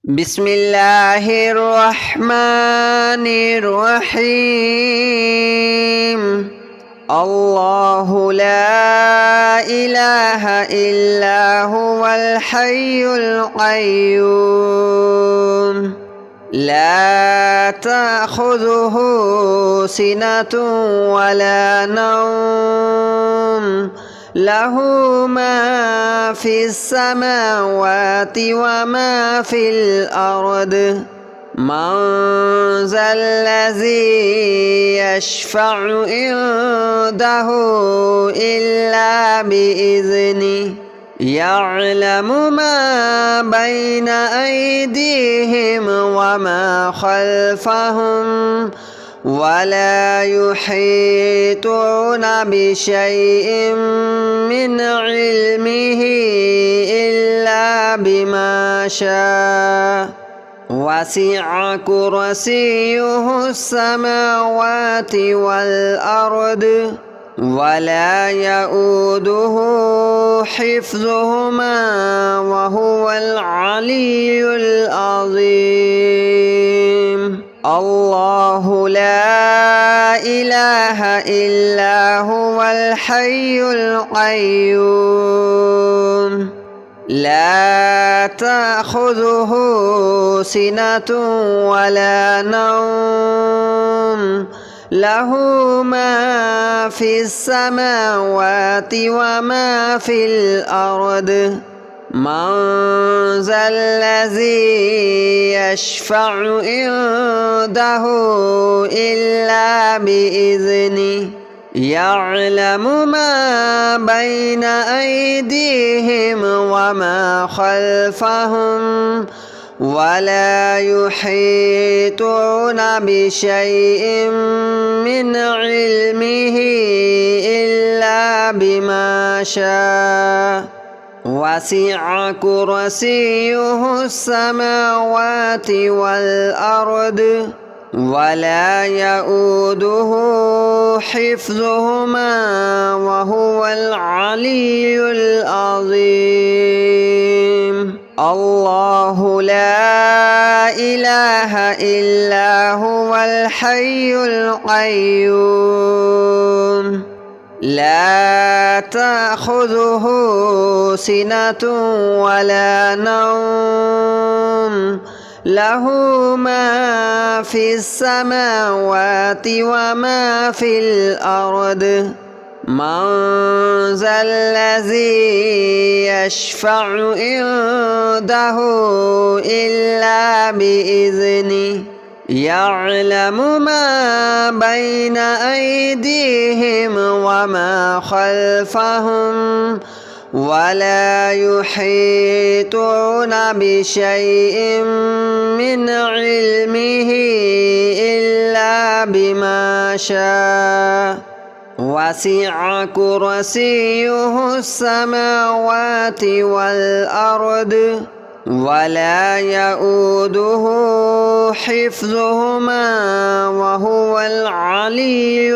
بسم الله الرحمن الرحيم. الله لا إله إلا هو الحي القيوم لا تأخذه سنة ولا نوم له ما في السماوات وما في الأرض من ذا الذي يشفع عنده إلا بإذنه يعلم ما بين أيديهم وما خلفهم ولا يحيطون بشيء من علمه إلا بما شاء وسع كرسيه السماوات والأرض ولا يؤوده حفظهما وهو العلي العظيم. الله لا إله إلا هو الحي القيوم لا تأخذه سنة ولا نوم له ما في السماوات وما في الأرض من ذا الذي يشفع عنده إلا بإذنه يعلم ما بين أيديهم وما خلفهم ولا يحيطون بشيء من علمه إلا بما شاء وسع كرسيه السماوات والأرض ولا يؤوده حفظهما وهو العلي العظيم. الله لا إله إلا هو الحي القيوم لا تأخذه سنة ولا نوم له ما في السماوات وما في الأرض من ذا الذي يشفع عنده إلا بإذنه يعلم ما بين أيديهم وما خلفهم ولا يحيطون بشيء من علمه إلا بما شاء وسع كرسيه السماوات والأرض ولا يؤوده حفظهما وهو العلي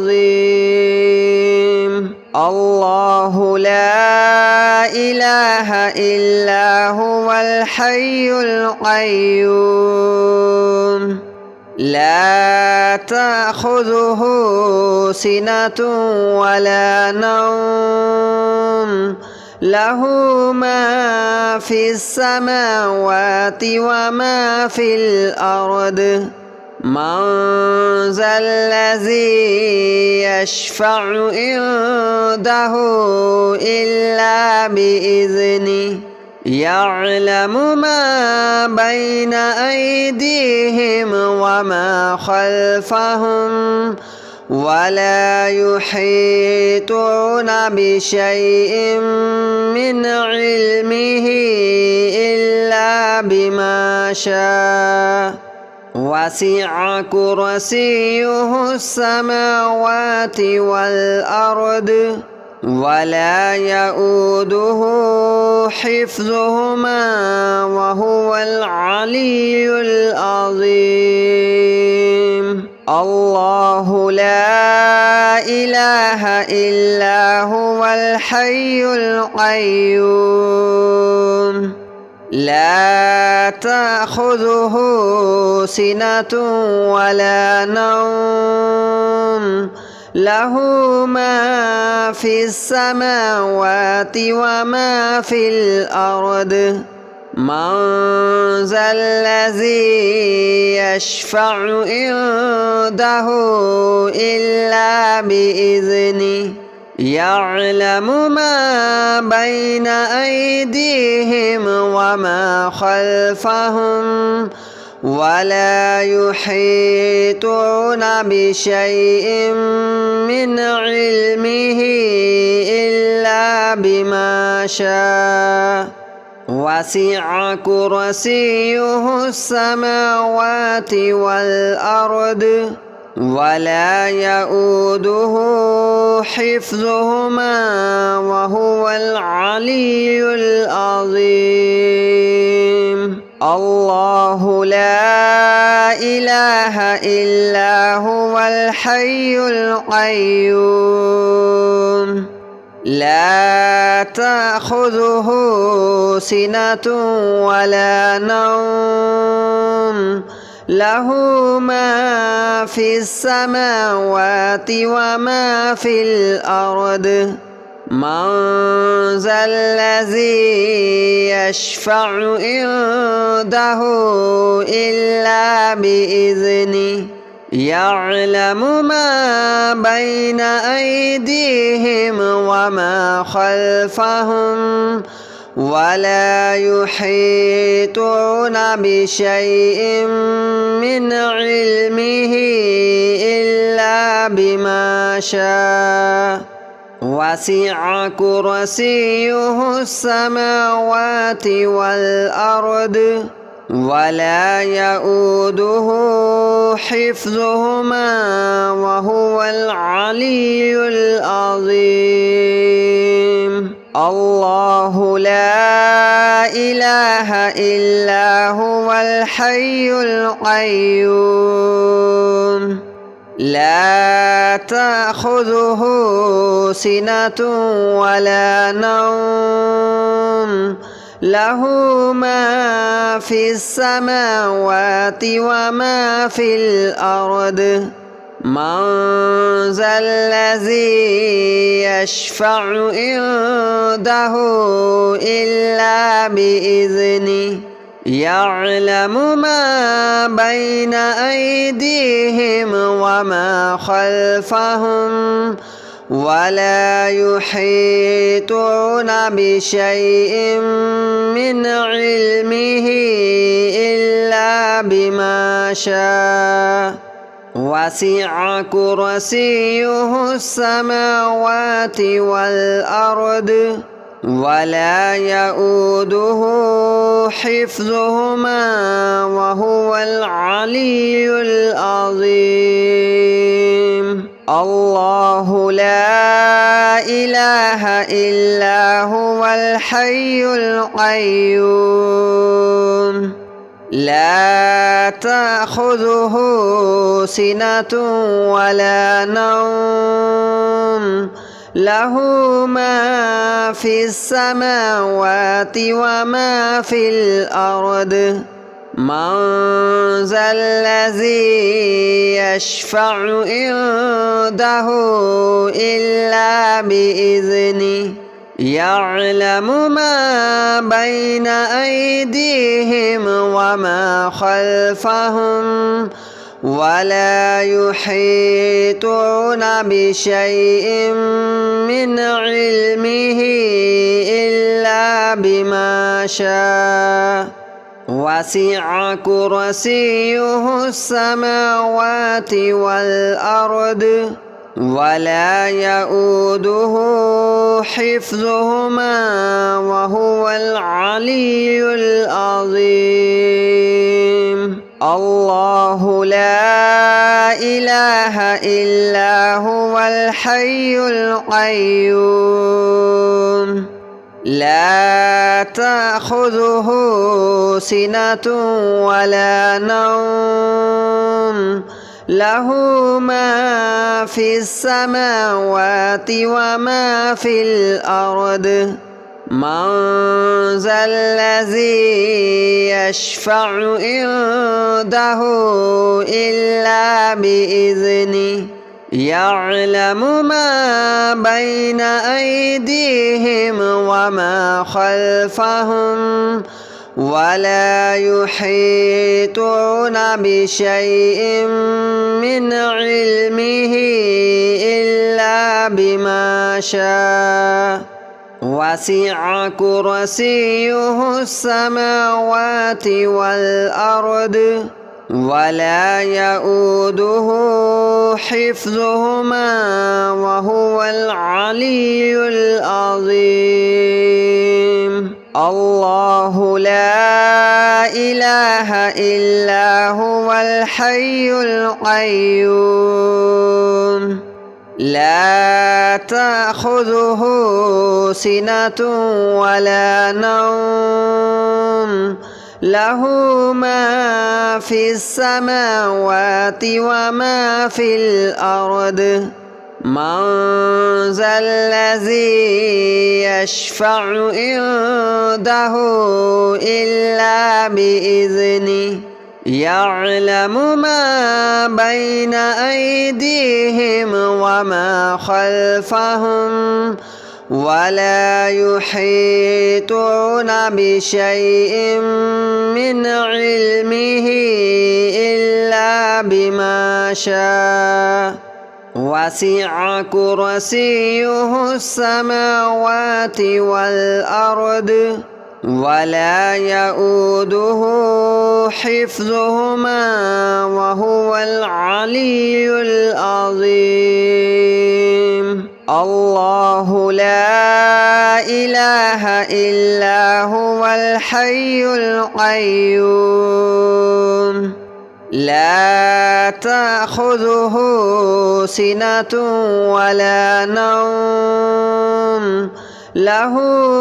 العظيم. الله لا إله إلا هو الحي القيوم لا تأخذه سنة ولا نوم له ما في السماوات وما في الأرض من ذا الذي يشفع عنده إلا بإذنه يعلم ما بين أيديهم وما خلفهم ولا يحيطون بشيء من علمه إلا بما شاء وسع كرسيه السماوات والأرض ولا يؤوده حفظهما وهو العلي العظيم. الله لا إله إلا هو الحي القيوم لا تأخذه سنة ولا نوم له ما في السماوات وما في الأرض من ذا الذي يشفع عنده إلا بإذنه يعلم ما بين أيديهم وما خلفهم ولا يحيطون بشيء من علمه إلا بما شاء وسع كرسيه السماوات والأرض ولا يؤوده حفظهما وهو العلي العظيم الله لا إله إلا هو الحي القيوم لا تأخذه سنة ولا نوم له ما في السماوات وما في الأرض من ذا الذي يشفع عنده إلا بإذنه يعلم ما بين أيديهم وما خلفهم ولا يحيطون بشيء من علمه إلا بما شاء وسع كرسيه السماوات والأرض ولا يؤوده حفظهما وهو العلي العظيم الله لا إله إلا هو الحي القيوم لا تأخذه سنة ولا نوم له ما في السماوات وما في الأرض من ذا الذي يشفع عنده إلا بإذنه يعلم ما بين أيديهم وما خلفهم ولا يحيطون بشيء من علمه إلا بما شاء وسع كرسيه السماوات والأرض ولا يؤوده حفظهما وهو العلي العظيم الله لا إله إلا هو الحي القيوم لا تأخذه سنة ولا نوم له ما في السماوات وما في الأرض من ذا الذي يشفع عنده إلا بإذنه يعلم ما بين أيديهم وما خلفهم ولا يحيطون بشيء من علمه إلا بما شاء وسع كرسيه السماوات والأرض ولا يؤوده حفظهما وهو العلي العظيم الله لا إله إلا هو الحي القيوم لا تأخذه سنة ولا نوم له ما في السماوات وما في الأرض من ذا الذي يشفع عنده إلا بإذنه يعلم ما بين أيديهم وما خلفهم ولا يحيطون بشيء من علمه إلا بما شاء وسع كرسيه السماوات والأرض ولا يؤوده حفظهما وهو العلي العظيم الله لا إله إلا هو الحي القيوم لا تأخذه سنة ولا نوم له ما في السماوات وما في الأرض من ذا الذي يشفع عنده إلا بإذنه يعلم ما بين أيديهم وما خلفهم ولا يحيطون بشيء من علمه إلا بما شاء وسع كرسيه السماوات والأرض ولا يؤوده حفظهما وهو العلي العظيم الله لا إله إلا هو الحي القيوم لا تأخذه سنة ولا نوم له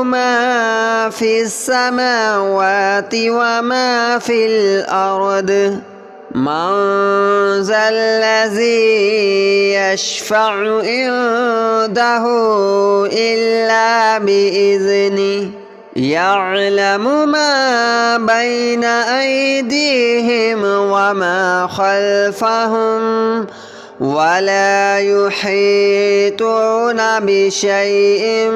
ما في السماوات وما في الأرض من ذا الذي يشفع عنده إلا بإذنه يعلم ما بين أيديهم وما خلفهم ولا يحيطون بشيء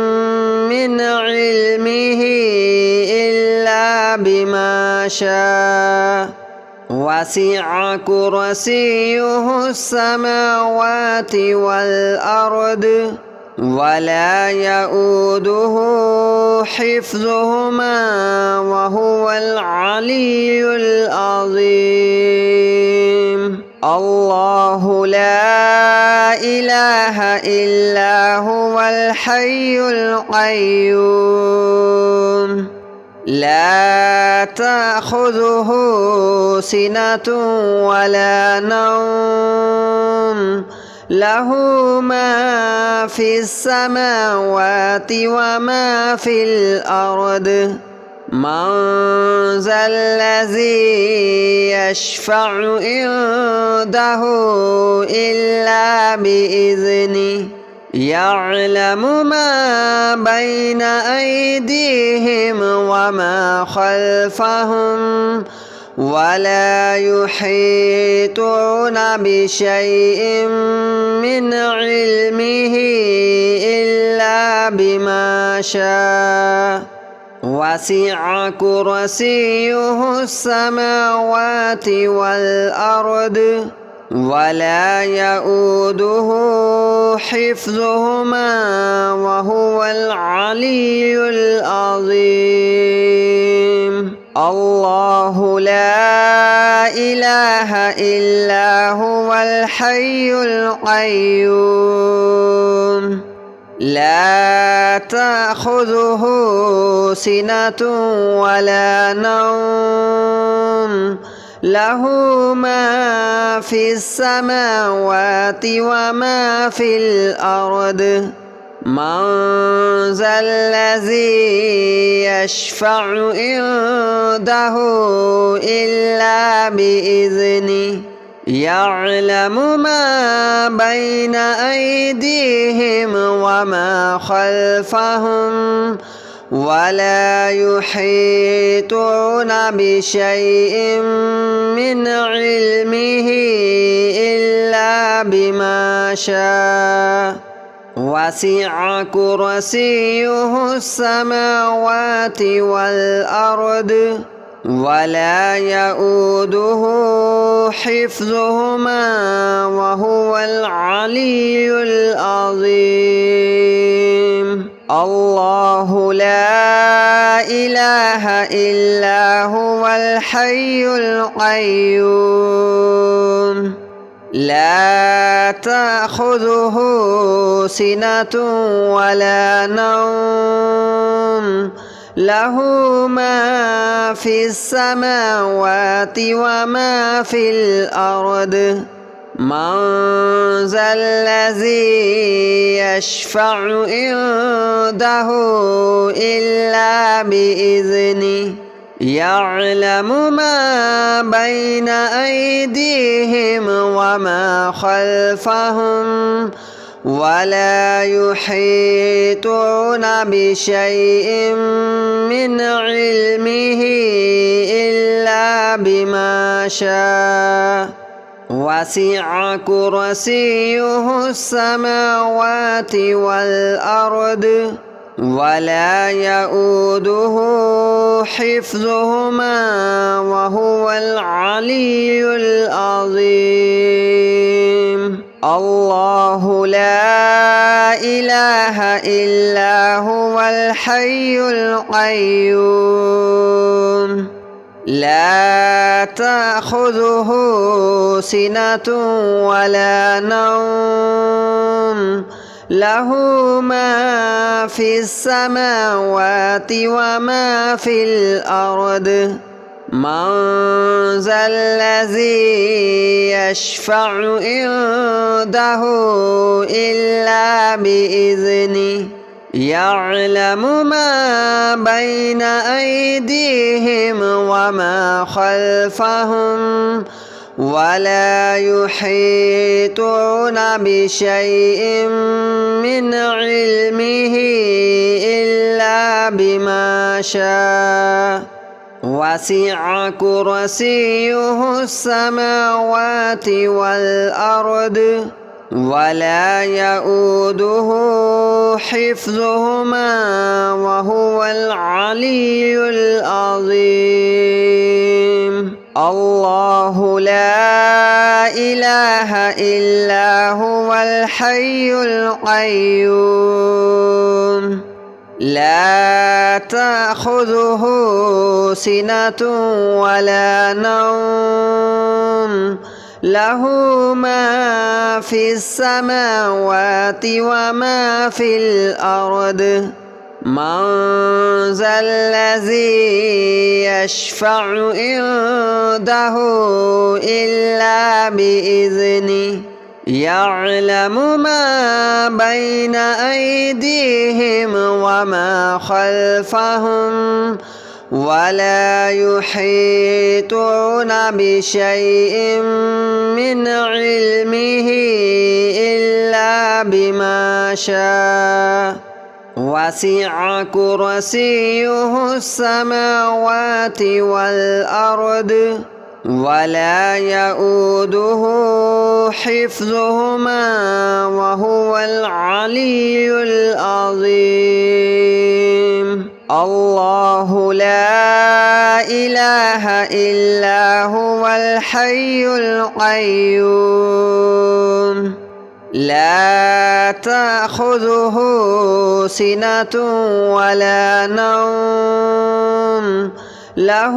من علمه إلا بما شاء وسع كرسيه السماوات والأرض ولا يؤوده حفظهما وهو العلي العظيم الله لا إله إلا هو الحي القيوم لا تأخذه سنة ولا نوم له ما في السماوات وما في الأرض من ذا الذي يشفع عنده إلا بإذنه يعلم ما بين أيديهم وما خلفهم ولا يحيطون بشيء من علمه إلا بما شاء وسع كرسيه السماوات والأرض ولا يؤوده حفظهما وهو العلي العظيم الله لا إله إلا هو الحي القيوم لا تأخذه سنة ولا نوم له ما في السماوات وما في الأرض من ذا الذي يشفع عنده إلا بإذنه يعلم ما بين أيديهم وما خلفهم ولا يحيطون بشيء من علمه إلا بما شاء وسع كرسيه السماوات والأرض ولا يؤوده حفظهما وهو العلي العظيم الله لا إله إلا هو الحي القيوم لا تأخذه سنة ولا نوم له ما في السماوات وما في الأرض من ذا الذي يشفع عنده إلا بإذنه يعلم ما بين أيديهم وما خلفهم ولا يحيطون بشيء من علمه إلا بما شاء وسع كرسيه السماوات والأرض ولا يؤوده حفظهما وهو العلي العظيم الله لا إله إلا هو الحي القيوم لا تأخذه سنة ولا نوم له ما في السماوات وما في الأرض من ذا الذي يشفع عنده إلا بإذنه يعلم ما بين أيديهم وما خلفهم ولا يحيطون بشيء من علمه إلا بما شاء وسع كرسيه السماوات والأرض ولا يؤوده حفظهما وهو العلي العظيم الله لا إله إلا هو الحي القيوم لا تأخذه سنة ولا نوم له ما في السماوات وما في الأرض من ذا الذي يشفع عنده إلا بإذنه يعلم ما بين أيديهم وما خلفهم ولا يحيطون بشيء من علمه إلا بما شاء وسع كرسيه السماوات والأرض ولا يؤوده حفظهما وهو العلي العظيم الله لا إله إلا هو الحي القيوم لا تأخذه سنة ولا نوم له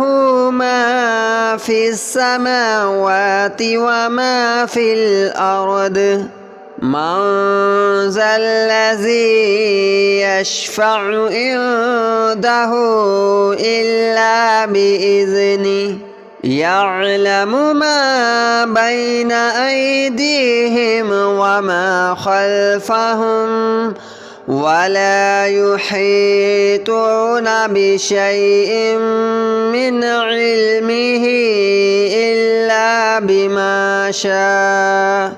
ما في السماوات وما في الأرض من ذا الذي يشفع عنده إلا بإذنه يعلم ما بين أيديهم وما خلفهم ولا يحيطون بشيء من علمه إلا بما شاء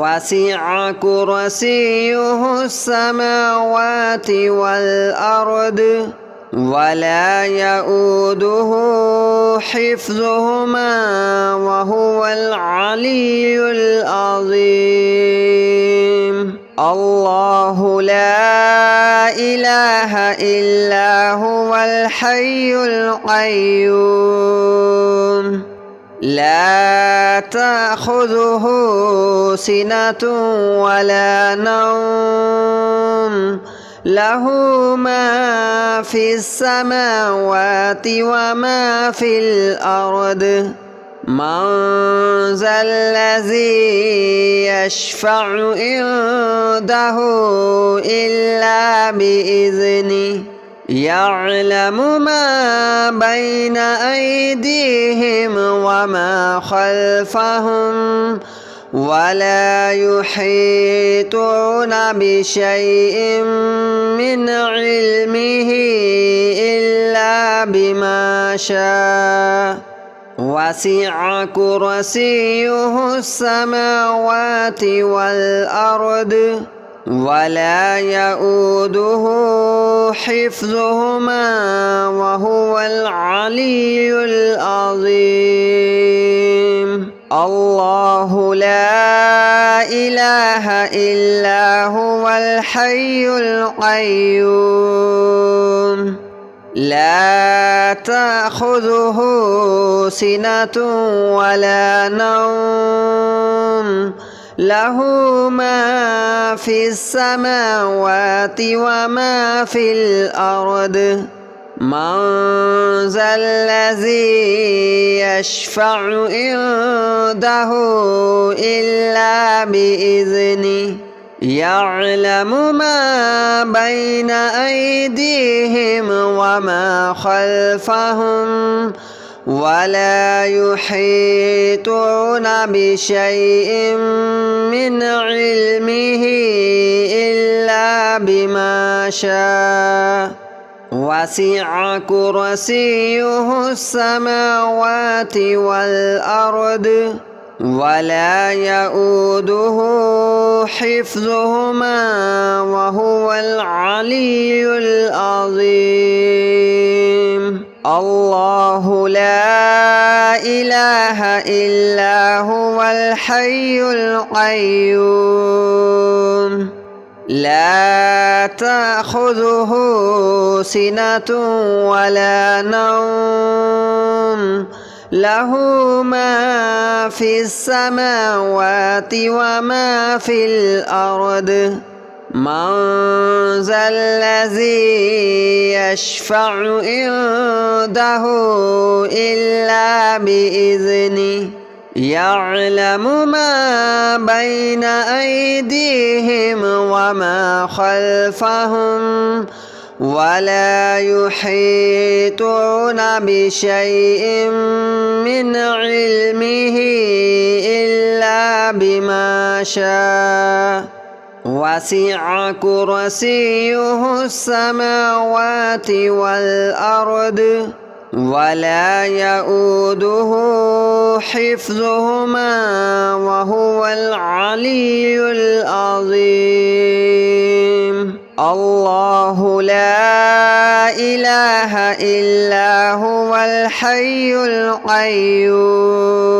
وسع كرسيه السماوات والأرض ولا يؤوده حفظهما وهو العلي العظيم الله لا إله إلا هو الحي القيوم لا تأخذه سنة ولا نوم له ما في السماوات وما في الأرض من ذا الذي يشفع عنده إلا بإذنه يعلم ما بين أيديهم وما خلفهم ولا يحيطون بشيء من علمه إلا بما شاء وسع كرسيه السماوات والأرض ولا يؤوده حفظهما وهو العلي العظيم الله لا إله إلا هو الحي القيوم لا تأخذه سنة ولا نوم له ما في السماوات وما في الأرض من ذا الذي يشفع عنده إلا بإذنه يعلم ما بين أيديهم وما خلفهم ولا يحيطون بشيء من علمه إلا بما شاء وسع كرسيه السماوات والأرض ولا يؤوده حفظهما وهو العلي العظيم الله لا إله إلا هو الحي القيوم لا تأخذه سنة ولا نوم له ما في السماوات وما في الأرض من ذا الذي يشفع عنده إلا بإذنه يعلم ما بين أيديهم وما خلفهم ولا يحيطون بشيء من علمه إلا بما شاء وسع كرسيه السماوات والأرض ولا يؤوده حفظهما وهو العلي العظيم الله لا إله إلا هو الحي القيوم